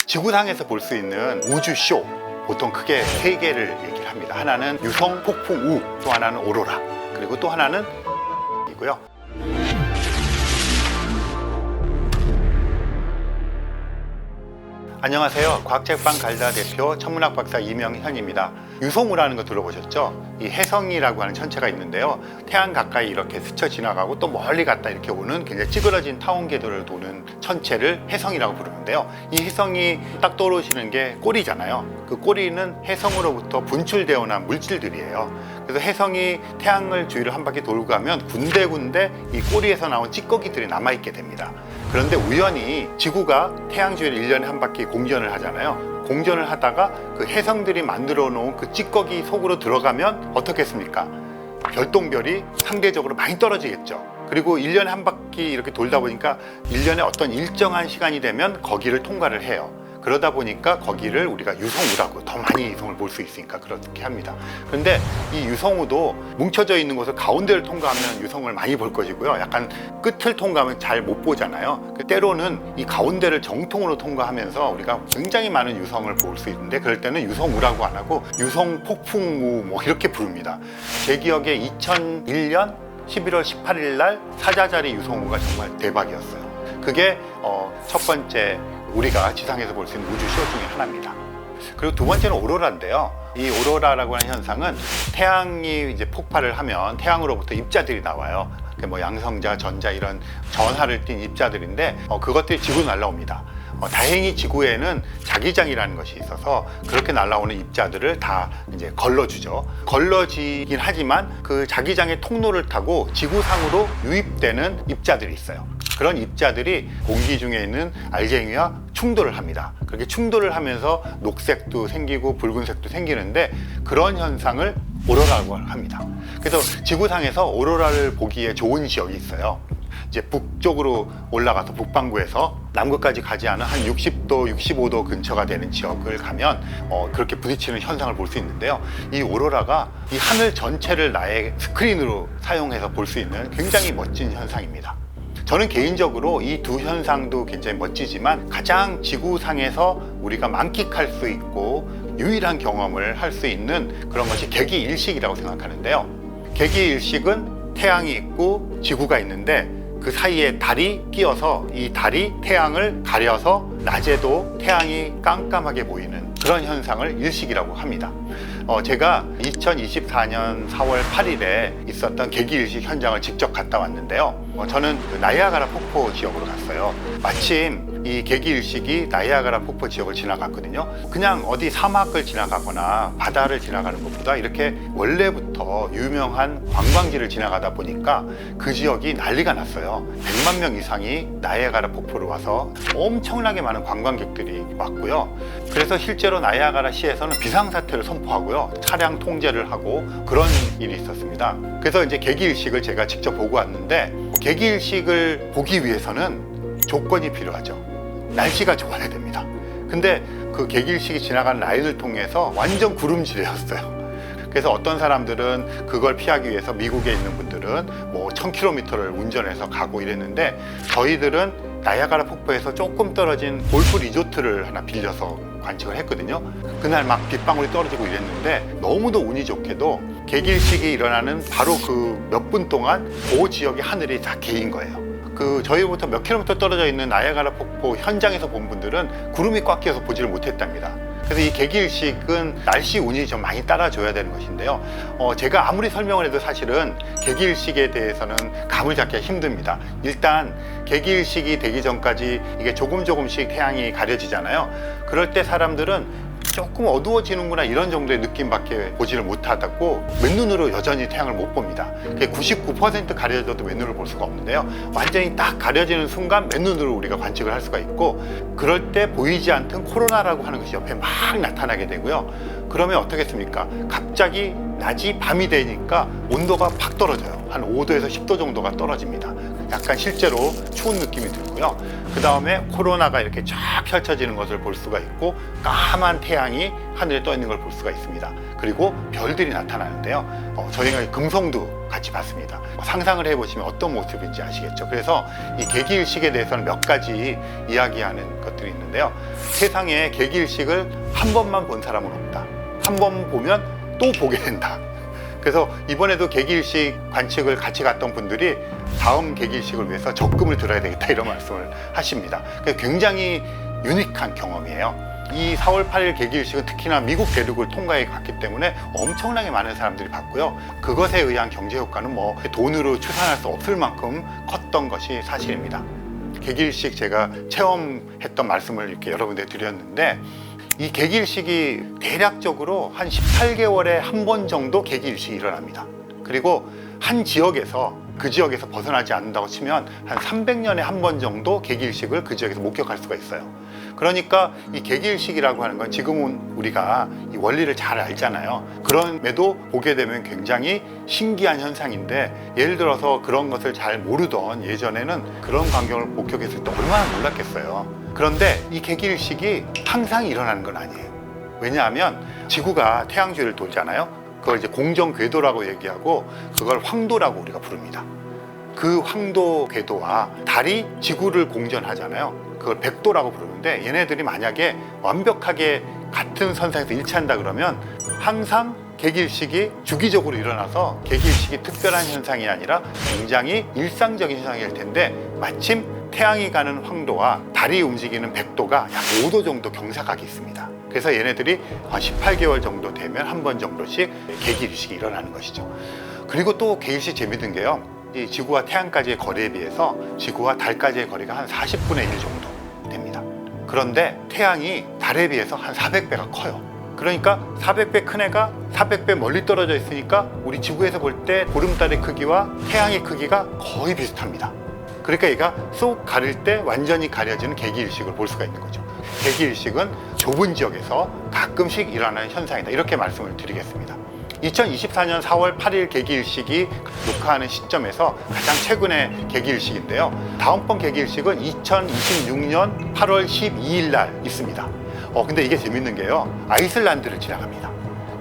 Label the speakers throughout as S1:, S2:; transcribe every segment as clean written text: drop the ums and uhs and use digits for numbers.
S1: 지구상에서 볼 수 있는 우주쇼, 보통 크게 세 개를 얘기를 합니다. 하나는 유성 폭풍우, 또 하나는 오로라, 그리고 또 하나는 이고요. 안녕하세요. 과학책방 갈다 대표 천문학 박사 이명현입니다. 유성우라는 거 들어보셨죠? 이 혜성이라고 하는 천체가 있는데요. 태양 가까이 이렇게 스쳐 지나가고 또 멀리 갔다 이렇게 오는 굉장히 찌그러진 타원 궤도를 도는 천체를 혜성이라고 부르는데요. 이 혜성이 딱 떠오르시는 게 꼬리잖아요. 그 꼬리는 혜성으로부터 분출되어 난 물질들이에요. 그래서 혜성이 태양을 주위를 한 바퀴 돌고 가면 군데군데 이 꼬리에서 나온 찌꺼기들이 남아있게 됩니다. 그런데 우연히 지구가 태양 주위를 1년에 한 바퀴 공전을 하잖아요. 공전을 하다가 그 혜성들이 만들어 놓은 그 찌꺼기 속으로 들어가면 어떻겠습니까? 별똥별이 상대적으로 많이 떨어지겠죠. 그리고 1년에 한 바퀴 이렇게 돌다 보니까 1년에 어떤 일정한 시간이 되면 거기를 통과를 해요. 그러다 보니까 거기를 우리가 유성우라고, 더 많이 유성을 볼 수 있으니까 그렇게 합니다. 그런데 이 유성우도 뭉쳐져 있는 곳을 가운데를 통과하면 유성을 많이 볼 것이고요. 약간 끝을 통과하면 잘 못 보잖아요. 때로는 이 가운데를 정통으로 통과하면서 우리가 굉장히 많은 유성을 볼 수 있는데, 그럴 때는 유성우라고 안 하고 유성폭풍우 뭐 이렇게 부릅니다. 제 기억에 2001년 11월 18일 날 사자자리 유성우가 정말 대박이었어요. 그게 첫 번째 우리가 지상에서 볼 수 있는 우주쇼 중에 하나입니다. 그리고 두 번째는 오로라인데요. 이 오로라라고 하는 현상은 태양이 이제 폭발을 하면 태양으로부터 입자들이 나와요. 뭐 양성자, 전자 이런 전하를 띤 입자들인데 그것들이 지구로 날라옵니다. 다행히 지구에는 자기장이라는 것이 있어서 그렇게 날라오는 입자들을 다 이제 걸러주죠. 걸러지긴 하지만 그 자기장의 통로를 타고 지구상으로 유입되는 입자들이 있어요. 그런 입자들이 공기 중에 있는 알갱이와 충돌을 합니다. 그렇게 충돌을 하면서 녹색도 생기고 붉은색도 생기는데, 그런 현상을 오로라라고 합니다. 그래서 지구상에서 오로라를 보기에 좋은 지역이 있어요. 이제 북쪽으로 올라가서 북반구에서 남극까지 가지 않은 한 60도, 65도 근처가 되는 지역을 가면 그렇게 부딪히는 현상을 볼 수 있는데요. 이 오로라가 이 하늘 전체를 나의 스크린으로 사용해서 볼 수 있는 굉장히 멋진 현상입니다. 저는 개인적으로 이 두 현상도 굉장히 멋지지만 가장 지구상에서 우리가 만끽할 수 있고 유일한 경험을 할 수 있는 그런 것이 개기일식이라고 생각하는데요. 개기일식은 태양이 있고 지구가 있는데 그 사이에 달이 끼어서 이 달이 태양을 가려서 낮에도 태양이 깜깜하게 보이는 그런 현상을 일식이라고 합니다. 제가 2024년 4월 8일에 있었던 개기일식 현장을 직접 갔다 왔는데요. 저는 그 나이아가라 폭포 지역으로 갔어요. 마침 이 개기일식이 나이아가라 폭포 지역을 지나갔거든요. 그냥 어디 사막을 지나가거나 바다를 지나가는 것보다 이렇게 원래부터 유명한 관광지를 지나가다 보니까 그 지역이 난리가 났어요. 100만 명 이상이 나이아가라 폭포로 와서 엄청나게 많은 관광객들이 왔고요. 그래서 실제로 나이아가라 시에서는 비상사태를 선포하고요. 차량 통제를 하고 그런 일이 있었습니다. 그래서 이제 개기일식을 제가 직접 보고 왔는데, 개기일식을 보기 위해서는 조건이 필요하죠. 날씨가 좋아야 됩니다. 근데 그 개기일식이 지나가는 라인을 통해서 완전 구름지대였어요. 그래서 어떤 사람들은 그걸 피하기 위해서 미국에 있는 분들은 뭐 1000km를 운전해서 가고 이랬는데, 저희들은 나이아가라 폭포에서 조금 떨어진 골프 리조트를 하나 빌려서 관측을 했거든요. 그날 막 빗방울이 떨어지고 이랬는데, 너무도 운이 좋게도 개기일식이 일어나는 바로 그 몇 분 동안 그 지역의 하늘이 다 개인 거예요. 저희부터 몇 킬로미터 떨어져 있는 나이아가라 폭포 현장에서 본 분들은 구름이 꽉 끼어서 보지를 못했답니다. 그래서 이 개기일식은 날씨 운이 좀 많이 따라줘야 되는 것인데요. 제가 아무리 설명을 해도 사실은 개기일식에 대해서는 감을 잡기가 힘듭니다. 일단 개기일식이 되기 전까지 이게 조금씩 태양이 가려지잖아요. 그럴 때 사람들은 조금 어두워지는구나 이런 정도의 느낌밖에 보지를 못하고 맨눈으로 여전히 태양을 못 봅니다. 99% 가려져도 맨눈으로 볼 수가 없는데요. 완전히 딱 가려지는 순간 맨눈으로 우리가 관측을 할 수가 있고, 그럴 때 보이지 않던 코로나라고 하는 것이 옆에 막 나타나게 되고요. 그러면 어떻겠습니까? 갑자기 낮이 밤이 되니까 온도가 팍 떨어져요. 한 5도에서 10도 정도가 떨어집니다. 약간 실제로 추운 느낌이 들고요. 그 다음에 코로나가 이렇게 쫙 펼쳐지는 것을 볼 수가 있고 까만 태양이 하늘에 떠 있는 걸 볼 수가 있습니다. 그리고 별들이 나타나는데요. 저희가 금성도 같이 봤습니다. 상상을 해보시면 어떤 모습인지 아시겠죠? 그래서 이 개기일식에 대해서는 몇 가지 이야기하는 것들이 있는데요. 세상에 개기일식을 한 번만 본 사람은 없다. 한 번 보면 또 보게 된다. 그래서 이번에도 개기일식 관측을 같이 갔던 분들이 다음 개기일식을 위해서 적금을 들어야 되겠다 이런 말씀을 하십니다. 굉장히 유니크한 경험이에요. 이 4월 8일 개기일식은 특히나 미국 대륙을 통과해 갔기 때문에 엄청나게 많은 사람들이 봤고요. 그것에 의한 경제 효과는 뭐 돈으로 추산할 수 없을 만큼 컸던 것이 사실입니다. 개기일식 제가 체험했던 말씀을 이렇게 여러분들 드렸는데, 이 개기일식이 대략적으로 한 18개월에 한 번 정도 개기일식이 일어납니다. 그리고 한 지역에서 그 지역에서 벗어나지 않는다고 치면 한 300년에 한 번 정도 개기일식을 그 지역에서 목격할 수가 있어요. 그러니까 이 개기일식이라고 하는 건 지금은 우리가 이 원리를 잘 알잖아요. 그럼에도 보게 되면 굉장히 신기한 현상인데, 예를 들어서 그런 것을 잘 모르던 예전에는 그런 광경을 목격했을 때 얼마나 놀랐겠어요. 그런데 이 개기일식이 항상 일어나는 건 아니에요. 왜냐하면 지구가 태양 주위를 돌잖아요. 그걸 이제 공정 궤도라고 얘기하고 그걸 황도라고 우리가 부릅니다. 그 황도 궤도와 달이 지구를 공전하잖아요. 그걸 백도라고 부르는데, 얘네들이 만약에 완벽하게 같은 선상에서 일치한다 그러면 항상 개기일식이 주기적으로 일어나서 개기일식이 특별한 현상이 아니라 굉장히 일상적인 현상일 텐데, 마침 태양이 가는 황도와 달이 움직이는 백도가 약 5도 정도 경사각이 있습니다. 그래서 얘네들이 한 18개월 정도 되면 한 번 정도씩 개기일식이 일어나는 것이죠. 그리고 또 개기일식 재밌는 게요, 이 지구와 태양까지의 거리에 비해서 지구와 달까지의 거리가 한 40분의 1 정도 됩니다. 그런데 태양이 달에 비해서 한 400배가 커요. 그러니까 400배 큰 애가 400배 멀리 떨어져 있으니까 우리 지구에서 볼 때 보름달의 크기와 태양의 크기가 거의 비슷합니다. 그러니까 얘가 쏙 가릴 때 완전히 가려지는 개기일식을 볼 수가 있는 거죠. 개기일식은 좁은 지역에서 가끔씩 일어나는 현상이다, 이렇게 말씀을 드리겠습니다. 2024년 4월 8일 개기일식이 녹화하는 시점에서 가장 최근의 개기일식인데요. 다음번 개기일식은 2026년 8월 12일 날 있습니다. 근데 이게 재밌는 게요, 아이슬란드를 지나갑니다.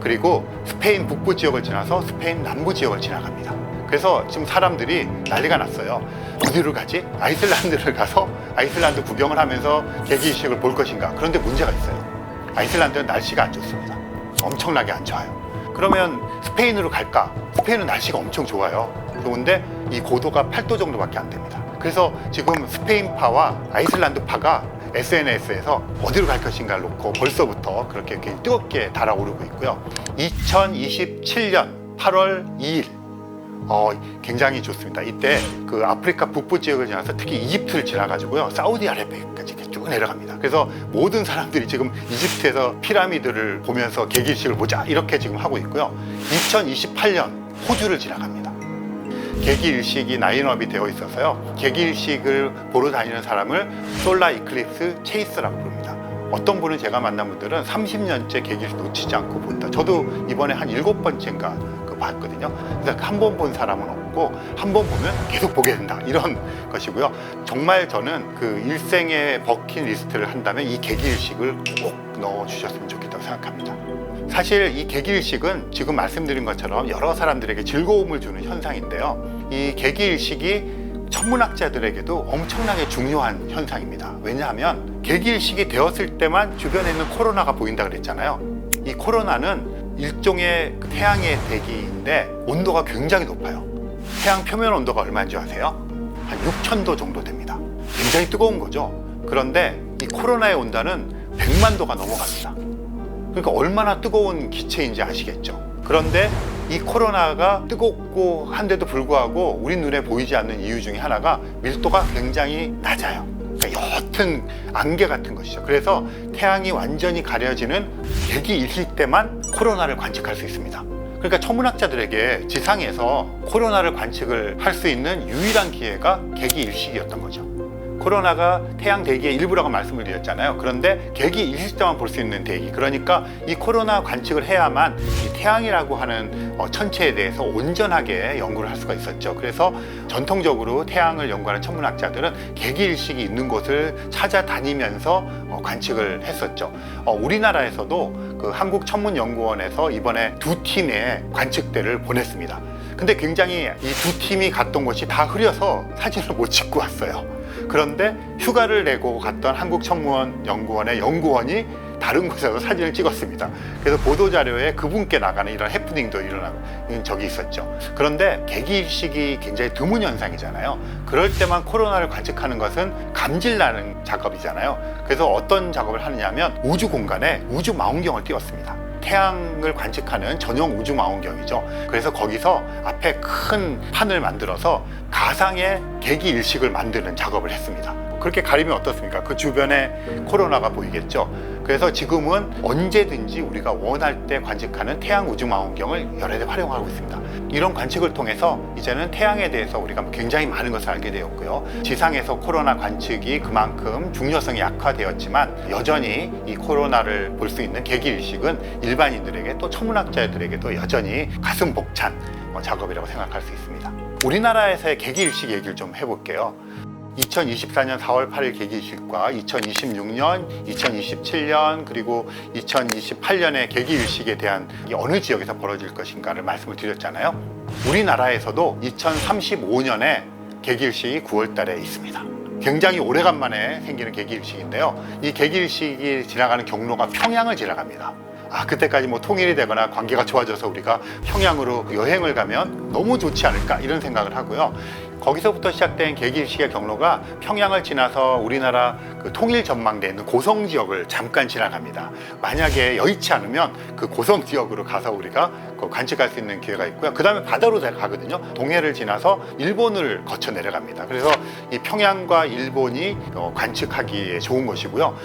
S1: 그리고 스페인 북부 지역을 지나서 스페인 남부 지역을 지나갑니다. 그래서 지금 사람들이 난리가 났어요. 어디로 가지? 아이슬란드를 가서 아이슬란드 구경을 하면서 개기일식을 볼 것인가? 그런데 문제가 있어요. 아이슬란드는 날씨가 안 좋습니다. 엄청나게 안 좋아요. 그러면 스페인으로 갈까? 스페인은 날씨가 엄청 좋아요. 좋은데 이 고도가 8도 정도밖에 안 됩니다. 그래서 지금 스페인파와 아이슬란드파가 SNS에서 어디로 갈 것인가를 놓고 벌써부터 그렇게 뜨겁게 달아오르고 있고요. 2027년 8월 2일 굉장히 좋습니다. 이때 그 아프리카 북부 지역을 지나서 특히 이집트를 지나가지고요, 사우디아라비아까지 쭉 내려갑니다. 그래서 모든 사람들이 지금 이집트에서 피라미드를 보면서 개기일식을 보자 이렇게 지금 하고 있고요. 2028년 호주를 지나갑니다. 개기일식이 라인업이 되어 있어서요, 개기일식을 보러 다니는 사람을 솔라 이클립스 체이스라고 부릅니다. 어떤 분은 제가 만난 분들은 30년째 개기일식 놓치지 않고 본다. 저도 이번에 한 7번째인가 봤거든요. 그래서 한 번 본 사람은 없고 한 번 보면 계속 보게 된다, 이런 것이고요. 정말 저는 그 일생의 버킷리스트를 한다면 이 개기일식을 꼭 넣어주셨으면 좋겠다고 생각합니다. 사실 이 개기일식은 지금 말씀드린 것처럼 여러 사람들에게 즐거움을 주는 현상인데요, 이 개기일식이 천문학자들에게도 엄청나게 중요한 현상입니다. 왜냐하면 개기일식이 되었을 때만 주변에 있는 코로나가 보인다 그랬잖아요. 이 코로나는 일종의 태양의 대기인데 온도가 굉장히 높아요. 태양 표면 온도가 얼마인지 아세요? 한 6000도 정도 됩니다. 굉장히 뜨거운 거죠. 그런데 이 코로나의 온도는 100만 도가 넘어갑니다. 그러니까 얼마나 뜨거운 기체인지 아시겠죠? 그런데 이 코로나가 뜨겁고 한데도 불구하고 우리 눈에 보이지 않는 이유 중에 하나가 밀도가 굉장히 낮아요. 그러니까 옅은 안개 같은 것이죠. 그래서 태양이 완전히 가려지는 개기일식 때만 코로나를 관측할 수 있습니다. 그러니까 천문학자들에게 지상에서 코로나를 관측을 할 수 있는 유일한 기회가 개기일식이었던 거죠. 코로나가 태양 대기의 일부라고 말씀을 드렸잖아요. 그런데 객이 있을 때만 볼 수 있는 대기, 그러니까 이 코로나 관측을 해야만 이 태양이라고 하는 천체에 대해서 온전하게 연구를 할 수가 있었죠. 그래서 전통적으로 태양을 연구하는 천문학자들은 객일식이 있는 곳을 찾아다니면서 관측을 했었죠. 우리나라에서도 그 한국천문연구원에서 이번에 2팀의 관측대를 보냈습니다. 근데 굉장히 이 2팀이 갔던 곳이 다 흐려서 사진을 못 찍고 왔어요. 그런데 휴가를 내고 갔던 한국천문연구원의 연구원이 다른 곳에서 사진을 찍었습니다. 그래서 보도자료에 그분께 나가는 이런 해프닝도 일어난 적이 있었죠. 그런데 객일식이 굉장히 드문 현상이잖아요. 그럴 때만 코로나를 관측하는 것은 감질나는 작업이잖아요. 그래서 어떤 작업을 하느냐면 우주 공간에 우주 망원경을 띄웠습니다. 태양을 관측하는 전용 우주 망원경이죠. 그래서 거기서 앞에 큰 판을 만들어서 가상의 객일식을 만드는 작업을 했습니다. 그렇게 가리면 어떻습니까? 그 주변에 코로나가 보이겠죠. 그래서 지금은 언제든지 우리가 원할 때 관측하는 태양 우주 망원경을 여러 대 활용하고 있습니다. 이런 관측을 통해서 이제는 태양에 대해서 우리가 굉장히 많은 것을 알게 되었고요. 지상에서 코로나 관측이 그만큼 중요성이 약화되었지만 여전히 이 코로나를 볼 수 있는 객일식은 일반인들에게 또 천문학자들에게도 여전히 가슴 벅찬 작업이라고 생각할 수 있습니다. 우리나라에서의 객일식 얘기를 좀 해볼게요. 2024년 4월 8일 객일식과 2026년, 2027년 그리고 2028년의 객일식에 대한 어느 지역에서 벌어질 것인가를 말씀을 드렸잖아요. 우리나라에서도 2035년에 객일식이 9월 달에 있습니다. 굉장히 오래간만에 생기는 객일식인데요. 이 객일식이 지나가는 경로가 평양을 지나갑니다. 그때까지 뭐 통일이 되거나 관계가 좋아져서 우리가 평양으로 여행을 가면 너무 좋지 않을까 이런 생각을 하고요. 거기서부터 시작된 객일식의 경로가 평양을 지나서 우리나라 그 통일 전망대에 있는 고성 지역을 잠깐 지나갑니다. 만약에 여의치 않으면 그 고성 지역으로 가서 우리가 관측할 수 있는 기회가 있고요. 그 다음에 바다로 가거든요. 동해를 지나서 일본을 거쳐 내려갑니다. 그래서 이 평양과 일본이 관측하기에 좋은 것이고요.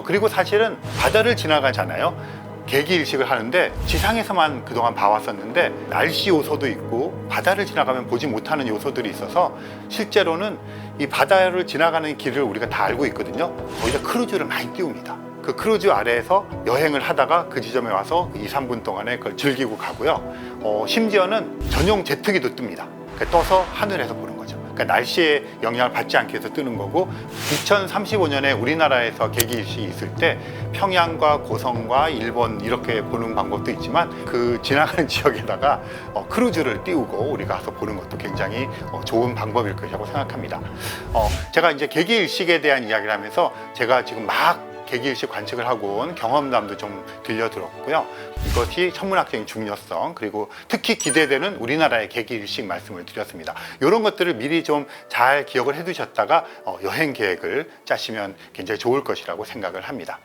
S1: 그리고 사실은 바다를 지나가잖아요. 객일식을 하는데 지상에서만 그동안 봐왔었는데 날씨 요소도 있고 바다를 지나가면 보지 못하는 요소들이 있어서 실제로는 이 바다를 지나가는 길을 우리가 다 알고 있거든요. 거기다 크루즈를 많이 띄웁니다. 그 크루즈 아래에서 여행을 하다가 그 지점에 와서 2, 3분 동안에 그걸 즐기고 가고요. 심지어는 전용 제트기도 뜹니다. 떠서 하늘에서 보는 거죠. 그러니까 날씨에 영향을 받지 않게 해서 뜨는 거고, 2035년에 우리나라에서 객일식이 있을 때 평양과 고성과 일본 이렇게 보는 방법도 있지만 그 지나가는 지역에다가 크루즈를 띄우고 우리가 가서 보는 것도 굉장히 좋은 방법일 것이라고 생각합니다. 제가 이제 객일식에 대한 이야기를 하면서 제가 지금 막 객일식 관측을 하고 온 경험담도 좀 들려드렸고요. 이것이 천문학적인 중요성, 그리고 특히 기대되는 우리나라의 객일식 말씀을 드렸습니다. 이런 것들을 미리 좀 잘 기억을 해두셨다가 여행 계획을 짜시면 굉장히 좋을 것이라고 생각을 합니다.